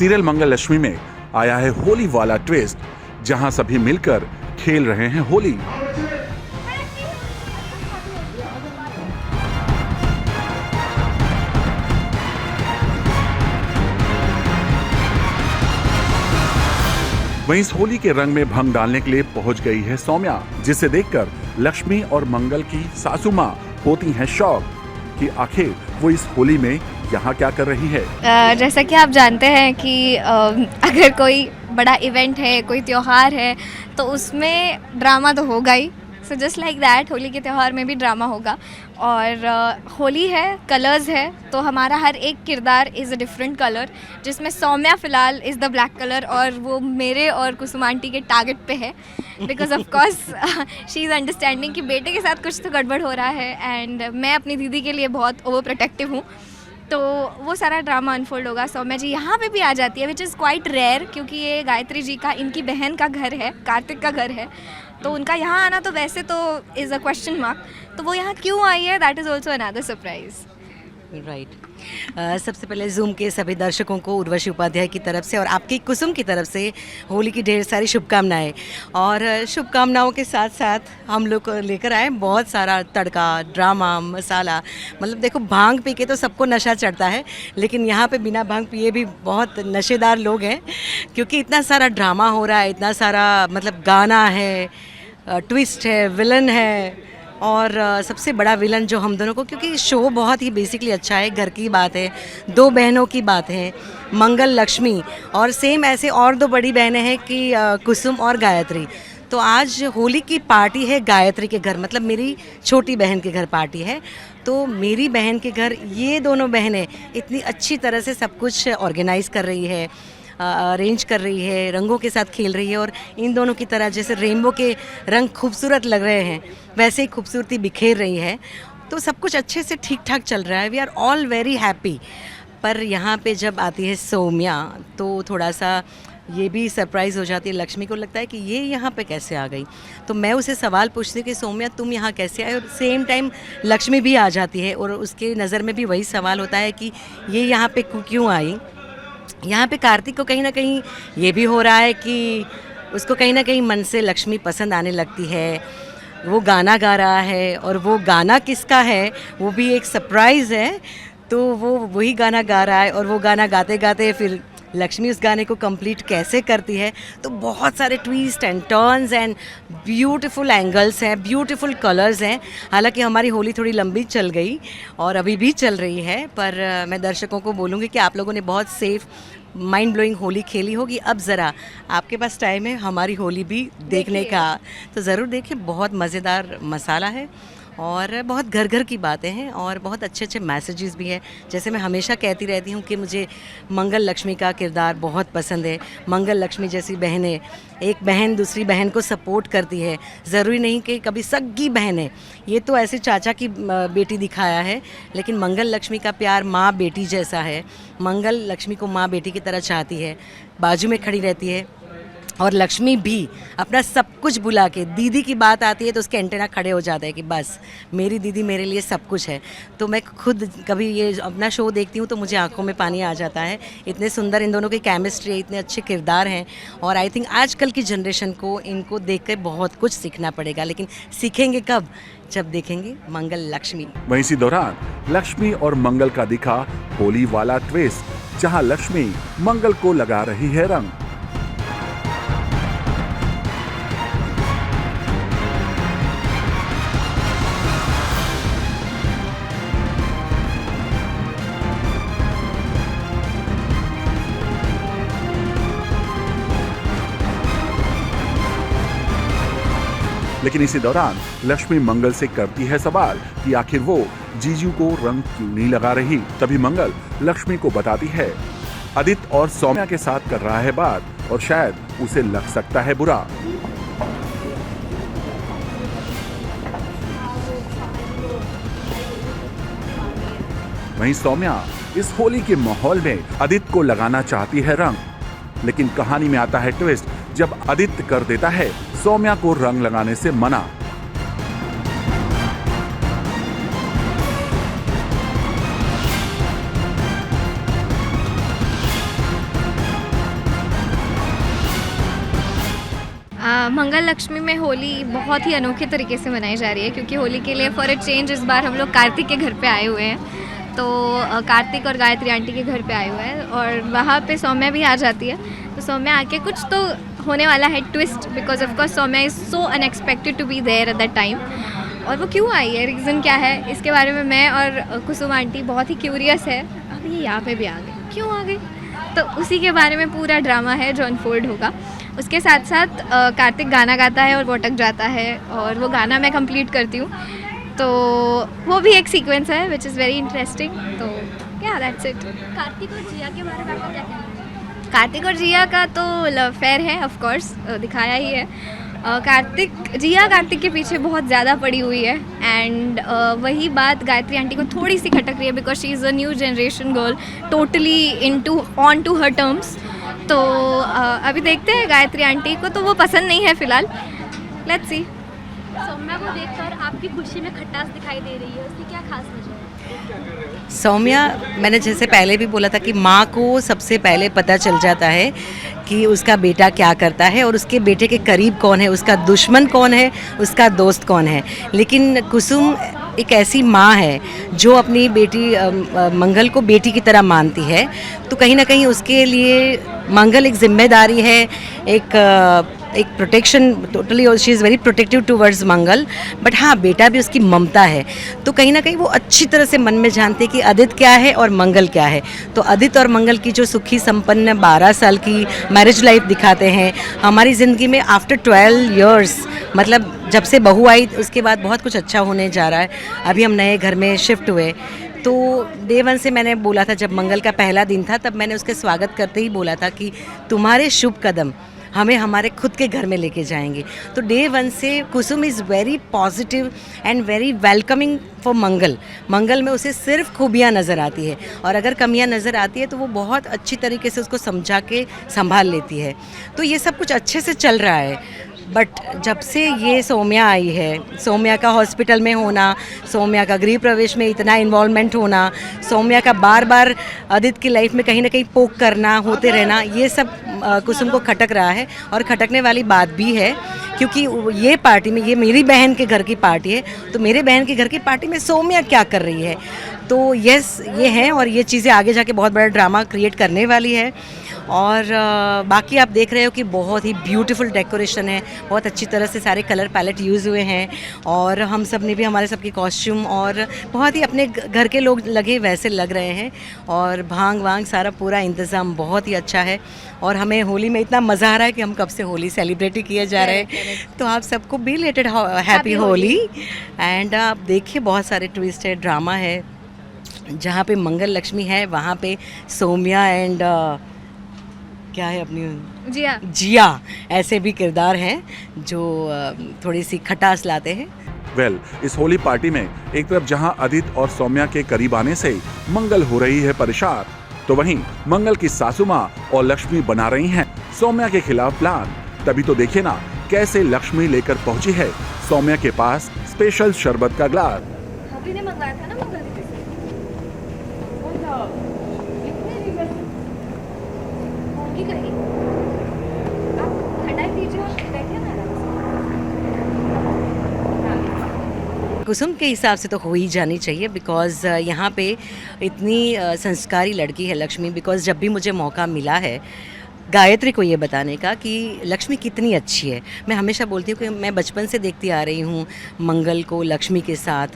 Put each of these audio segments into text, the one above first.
Serial मंगल लक्ष्मी में आया है होली वाला ट्विस्ट, जहां सभी मिलकर खेल रहे हैं होली। वहीं इस होली के रंग में भंग डालने के लिए पहुंच गई है सौम्या, जिसे देखकर लक्ष्मी और मंगल की सासू माँ होती हैं शॉक कि आखिर वो इस होली में यहाँ क्या कर रही है। जैसा कि आप जानते हैं कि अगर कोई बड़ा इवेंट है, कोई त्योहार है, तो उसमें ड्रामा तो होगा ही। So just like that Holi के त्यौहार में भी ड्रामा होगा। और होली है, कलर्स है, तो हमारा हर एक किरदार इज़ अ डिफरेंट कलर, जिसमें सौम्या फ़िलहाल इज़ द ब्लैक कलर, और वो मेरे और कुसुम आंटी के टारगेट पे है, because of course she is understanding कि बेटे के साथ कुछ तो गड़बड़ हो रहा है, एंड मैं अपनी दीदी के लिए बहुत ओवर प्रोटेक्टिव हूँ। तो वो सारा ड्रामा अनफोल्ड होगा। सौम्या जी यहाँ पे भी आ जाती है, विच इज़ क्वाइट रेयर, क्योंकि ये गायत्री जी का, इनकी बहन का घर है, कार्तिक का घर है, तो उनका यहाँ आना तो वैसे तो इज़ अ क्वेश्चन मार्क। तो वो यहाँ क्यों आई है, that is also another surprise. Right. सबसे पहले जूम के सभी दर्शकों को उर्वशी उपाध्याय की तरफ से और आपकी कुसुम की तरफ से होली की ढेर सारी शुभकामनाएं। और शुभकामनाओं के साथ साथ हम लोग लेकर आए बहुत सारा तड़का, ड्रामा, मसाला। मतलब देखो, भांग पी के तो सबको नशा चढ़ता है, लेकिन यहाँ पे बिना भांग पिए भी बहुत नशेदार लोग हैं, क्योंकि इतना सारा ड्रामा हो रहा है, इतना सारा मतलब गाना है, ट्विस्ट है, विलन है, और सबसे बड़ा विलन जो हम दोनों को, क्योंकि शो बहुत ही बेसिकली अच्छा है, घर की बात है, दो बहनों की बात है, मंगल लक्ष्मी, और सेम ऐसे और दो बड़ी बहनें हैं कि कुसुम और गायत्री। तो आज होली की पार्टी है गायत्री के घर, मतलब मेरी छोटी बहन के घर पार्टी है। तो मेरी बहन के घर ये दोनों बहनें इतनी अच्छी तरह से सब कुछ ऑर्गेनाइज कर रही है, अरेंज कर रही है, रंगों के साथ खेल रही है, और इन दोनों की तरह जैसे रेनबो के रंग खूबसूरत लग रहे हैं, वैसे ही खूबसूरती बिखेर रही है। तो सब कुछ अच्छे से ठीक ठाक चल रहा है, we are all very happy. पर यहाँ पे जब आती है सौम्या, तो थोड़ा सा ये भी सरप्राइज़ हो जाती है। लक्ष्मी को लगता है कि ये यहाँ पे कैसे आ गई, तो मैं उसे सवाल पूछती हूँ कि सौम्या तुम यहाँ कैसे आए, और सेम टाइम लक्ष्मी भी आ जाती है, और उसके नज़र में भी वही सवाल होता है कि ये यहाँ पे क्यों आई। यहाँ पे कार्तिक को कहीं ना कहीं ये भी हो रहा है कि उसको कहीं ना कहीं मन से लक्ष्मी पसंद आने लगती है। वो गाना गा रहा है, और वो गाना किसका है वो भी एक सरप्राइज़ है। तो वो वही गाना गा रहा है, और वो गाना गाते गाते फिर लक्ष्मी उस गाने को कंप्लीट कैसे करती है। तो बहुत सारे twist and turns and beautiful angles हैं, ब्यूटीफुल कलर्स हैं। हालांकि हमारी होली थोड़ी लंबी चल गई और अभी भी चल रही है, पर मैं दर्शकों को बोलूँगी कि आप लोगों ने बहुत सेफ माइंड ब्लोइंग होली खेली होगी। अब ज़रा आपके पास टाइम है हमारी होली भी देखने का, तो ज़रूर देखिए। बहुत मज़ेदार मसाला है, और बहुत घर घर की बातें हैं, और बहुत अच्छे अच्छे मैसेजेस भी हैं। जैसे मैं हमेशा कहती रहती हूँ कि मुझे मंगल लक्ष्मी का किरदार बहुत पसंद है। मंगल लक्ष्मी जैसी बहनें, एक बहन दूसरी बहन को सपोर्ट करती है, ज़रूरी नहीं कि कभी सगी बहन है, ये तो ऐसे चाचा की बेटी दिखाया है, लेकिन मंगल लक्ष्मी का प्यार माँ बेटी जैसा है। मंगल लक्ष्मी को माँ बेटी की तरह चाहती है, बाजू में खड़ी रहती है, और लक्ष्मी भी अपना सब कुछ भुला के, दीदी की बात आती है तो उसके एंटेना खड़े हो जाते हैं कि बस मेरी दीदी मेरे लिए सब कुछ है। तो मैं खुद कभी ये अपना शो देखती हूँ तो मुझे आंखों में पानी आ जाता है। इतने सुंदर इन दोनों की केमिस्ट्री है, इतने अच्छे किरदार हैं, और आई थिंक आजकल की जनरेशन को इनको देख कर बहुत कुछ सीखना पड़ेगा। लेकिन सीखेंगे कब? जब देखेंगे मंगल लक्ष्मी। वहीं इसी दौरान लक्ष्मी और मंगल का दिखा होली वाला ट्विस्ट, जहां लक्ष्मी मंगल को लगा रही है रंग। लेकिन इसी दौरान लक्ष्मी मंगल से करती है सवाल कि आखिर वो जीजू को रंग क्यों नहीं लगा रही। तभी मंगल लक्ष्मी को बताती है आदित्य और सौम्या के साथ कर रहा है बात, और शायद उसे लग सकता है बुरा। वहीं सौम्या इस होली के माहौल में आदित्य को लगाना चाहती है रंग, लेकिन कहानी में आता है ट्विस्ट, जब आदित्य कर देता है सौम्या को रंग लगाने से मना। मंगल लक्ष्मी में होली बहुत ही अनोखे तरीके से मनाई जा रही है, क्योंकि होली के लिए फॉर अ चेंज इस बार हम लोग कार्तिक के घर पे आए हुए हैं। तो कार्तिक और गायत्री आंटी के घर पे आए हुए हैं और वहाँ पे सौम्या भी आ जाती है। तो सौम्या आके कुछ तो होने वाला है twist, because of course Saumya is so unexpected to be there at that time. और वो क्यों आई है, रीज़न क्या है, इसके बारे में मैं और कुसुम आंटी बहुत ही क्यूरियस है। अब ये यहाँ पे भी आ गई, क्यों आ गई, तो उसी के बारे में पूरा ड्रामा है जो अनफोल्ड होगा। उसके साथ साथ कार्तिक गाना गाता है और वो अटक जाता है और वो गाना मैं कंप्लीट करती हूँ, तो वो भी एक सीक्वेंस है विच इज़ वेरी इंटरेस्टिंग। तो क्या दैट्स इट। कार्तिक और जिया के बारे में आपका क्या कहना है? कार्तिक और जिया का तो लव अफेयर है, ऑफ कोर्स दिखाया ही है। जिया कार्तिक के पीछे बहुत ज़्यादा पड़ी हुई है एंड वही बात गायत्री आंटी को थोड़ी सी खटक रही है, because she is a new generation girl, totally on to her terms. तो अभी देखते हैं गायत्री आंटी को, तो वो पसंद नहीं है फ़िलहाल, लेट्स सी। सौम्या को देखकर आपकी खुशी में खटास दिखाई दे रही है, उसकी क्या खास वजह है? सौम्या, मैंने जैसे पहले भी बोला था कि माँ को सबसे पहले पता चल जाता है कि उसका बेटा क्या करता है और उसके बेटे के करीब कौन है, उसका दुश्मन कौन है, उसका दोस्त कौन है। लेकिन कुसुम एक ऐसी माँ है जो अपनी बेटी मंगल को बेटी की तरह मानती है, तो कहीं ना कहीं उसके लिए मंगल एक जिम्मेदारी है, एक प्रोटेक्शन टोटली, और she is very protective towards Mangal. But हाँ, बेटा भी उसकी ममता है, तो कहीं ना कहीं वो अच्छी तरह से मन में जानते हैं कि आदित्य क्या है और मंगल क्या है। तो आदित्य और मंगल की जो सुखी संपन्न 12 साल की मैरिज लाइफ दिखाते हैं हमारी ज़िंदगी में आफ्टर 12 इयर्स, मतलब जब से बहू आई उसके बाद बहुत कुछ अच्छा होने जा रहा है। अभी हम नए घर में शिफ्ट हुए, तो डे 1 से मैंने बोला था, जब मंगल का पहला दिन था तब मैंने उसके स्वागत करते ही बोला था कि तुम्हारे शुभ कदम हमें हमारे खुद के घर में लेके जाएंगे। तो डे 1 से Kusum is very positive and very welcoming for Mangal. Mangal में उसे सिर्फ खूबियाँ नज़र आती है, और अगर कमियाँ नज़र आती है तो वो बहुत अच्छी तरीके से उसको समझा के संभाल लेती है। तो ये सब कुछ अच्छे से चल रहा है। बट जब से ये सौम्या आई है, सौम्या का हॉस्पिटल में होना, सौम्या का गृह प्रवेश में इतना इन्वॉल्वमेंट होना, सौम्या का बार बार आदित्य की लाइफ में कहीं ना कहीं पोक करना, होते रहना, ये सब कुसुम को खटक रहा है। और खटकने वाली बात भी है, क्योंकि ये पार्टी में, ये मेरी बहन के घर की पार्टी है, तो मेरे बहन के घर की पार्टी में सौम्या क्या कर रही है। तो यस, ये है, और ये चीज़ें आगे जाके बहुत बड़ा ड्रामा क्रिएट करने वाली है। और बाकी आप देख रहे हो कि बहुत ही ब्यूटीफुल डेकोरेशन है, बहुत अच्छी तरह से सारे कलर पैलेट यूज़ हुए हैं, और हम सब ने भी हमारे सबके कॉस्ट्यूम और बहुत ही अपने घर के लोग लगे वैसे लग रहे हैं, और भांग वांग सारा पूरा इंतज़ाम बहुत ही अच्छा है। और हमें होली में इतना मज़ा आ रहा है कि हम कब से होली सेलिब्रेट ही किए जा रहे हैं। तो आप सबको बिलेटेड हैप्पी होली। एंड आप देखिए, बहुत सारे ट्विस्ट है, ड्रामा है, जहाँ पे मंगल लक्ष्मी है वहाँ पे सौम्या एंड क्या है अपनी जिया ऐसे भी किरदार हैं जो थोड़ी सी खटास लाते हैं। वेल, इस होली पार्टी में एक तरफ जहां आदित्य और सौम्या के करीब आने से मंगल हो रही है परेशान, तो वहीं मंगल की सासू माँ और लक्ष्मी बना रही हैं सौम्या के खिलाफ प्लान। तभी तो देखिए ना कैसे लक्ष्मी लेकर पहुंची है सौम्या के पास स्पेशल शरबत का ग्लास। भाभी ने मंगवाया था ना मंगल कुसुम के हिसाब से तो हो ही जानी चाहिए, बिकॉज़ यहाँ पे इतनी संस्कारी लड़की है लक्ष्मी। बिकॉज़ जब भी मुझे मौका मिला है गायत्री को ये बताने का कि लक्ष्मी कितनी अच्छी है, मैं हमेशा बोलती हूँ कि मैं बचपन से देखती आ रही हूँ मंगल को लक्ष्मी के साथ,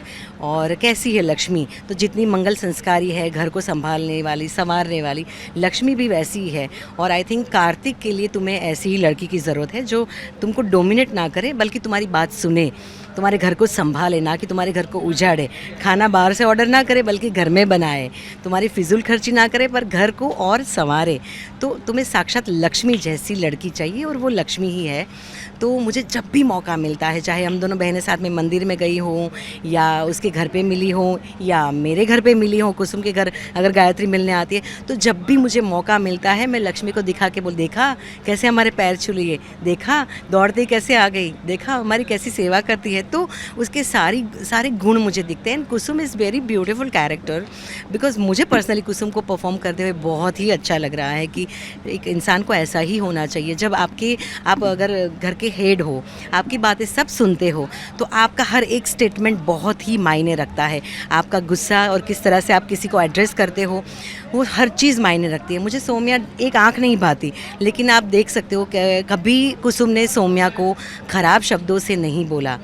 और कैसी है लक्ष्मी, तो जितनी मंगल संस्कारी है, घर को संभालने वाली, संवारने वाली, लक्ष्मी भी वैसी ही है। और आई थिंक कार्तिक के लिए तुम्हें ऐसी ही लड़की की ज़रूरत है जो तुमको डोमिनेट ना करे, बल्कि तुम्हारी बात सुने, तुम्हारे घर को संभाले, ना कि तुम्हारे घर को उजाड़े, खाना बाहर से ऑर्डर ना करे बल्कि घर में बनाए, तुम्हारी फिजूल खर्ची ना करे पर घर को और संवारे। तो तुम्हें साक्षात लक्ष्मी जैसी लड़की चाहिए, और वो लक्ष्मी ही है। तो मुझे जब भी मौका मिलता है, चाहे हम दोनों बहनें साथ में मंदिर में गई हों, या उसके घर पे मिली हों, या मेरे घर पे मिली हों, कुसुम के घर अगर गायत्री मिलने आती है, तो जब भी मुझे मौका मिलता है मैं लक्ष्मी को दिखा के बोल, देखा कैसे हमारे पैर छू लिए, देखा दौड़ते कैसे आ गई, देखा हमारी कैसी सेवा करती है। तो उसके सारे गुण मुझे दिखते हैं। Kusum is very beautiful character, because मुझे पर्सनली कुसुम को परफॉर्म करते हुए बहुत ही अच्छा लग रहा है कि एक इंसान इंसान को ऐसा ही होना चाहिए। जब आप अगर घर के हेड हो, आपकी बातें सब सुनते हो, तो आपका हर एक स्टेटमेंट बहुत ही मायने रखता है। आपका गुस्सा और किस तरह से आप किसी को एड्रेस करते हो, वो हर चीज़ मायने रखती है। मुझे सौम्या एक आंख नहीं भाती, लेकिन आप देख सकते हो कि कभी कुसुम ने सौम्या को ख़राब शब्दों से नहीं बोला।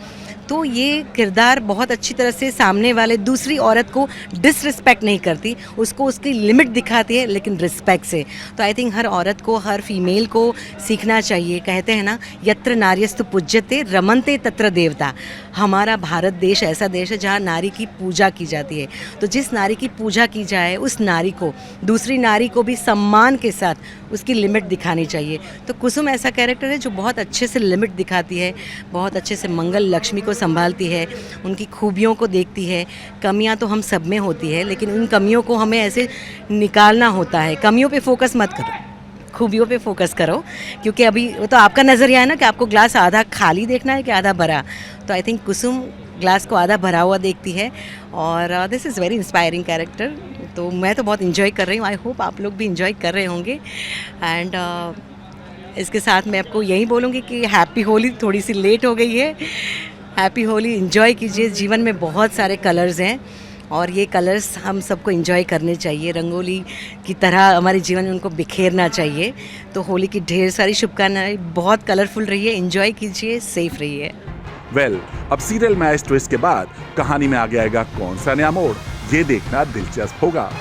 तो ये किरदार बहुत अच्छी तरह से सामने वाले दूसरी औरत को डिसरिस्पेक्ट नहीं करती, उसको उसकी लिमिट दिखाती है, लेकिन रिस्पेक्ट से। तो आई थिंक हर औरत को, हर फीमेल को सीखना चाहिए। कहते हैं ना, यत्र नार्यस्तु पूज्यते रमन्ते तत्र देवता। हमारा भारत देश ऐसा देश है जहाँ नारी की पूजा की जाती है। तो जिस नारी की पूजा की जाए, उस नारी को, दूसरी नारी को भी सम्मान के साथ उसकी लिमिट दिखानी चाहिए। तो कुसुम ऐसा कैरेक्टर है जो बहुत अच्छे से लिमिट दिखाती है, बहुत अच्छे से मंगल लक्ष्मी को संभालती है, उनकी खूबियों को देखती है। कमियां तो हम सब में होती है, लेकिन उन कमियों को हमें ऐसे निकालना होता है। कमियों पे फोकस मत करो, खूबियों पे फोकस करो, क्योंकि अभी वो तो आपका नज़रिया है ना कि आपको ग्लास आधा खाली देखना है कि आधा भरा। तो आई थिंक कुसुम ग्लास को आधा भरा हुआ देखती है, और this is very inspiring character. तो मैं तो बहुत इन्जॉय कर रही हूँ। आई होप आप लोग भी इन्जॉय कर रहे होंगे। एंड इसके साथ मैं आपको यही बोलूँगी कि हैप्पी होली। थोड़ी सी लेट हो गई है। हैप्पी होली, इन्जॉय कीजिए। जीवन में बहुत सारे कलर्स हैं, और ये कलर्स हम सबको एंजॉय करने चाहिए। रंगोली की तरह हमारे जीवन में उनको बिखेरना चाहिए। तो होली की ढेर सारी शुभकामनाएं। बहुत कलरफुल रहिए, एंजॉय कीजिए, सेफ रहिए। अब सीरियल में इस ट्विस्ट के बाद कहानी में आगे आएगा कौन सा नया मोड़, ये देखना दिलचस्प होगा।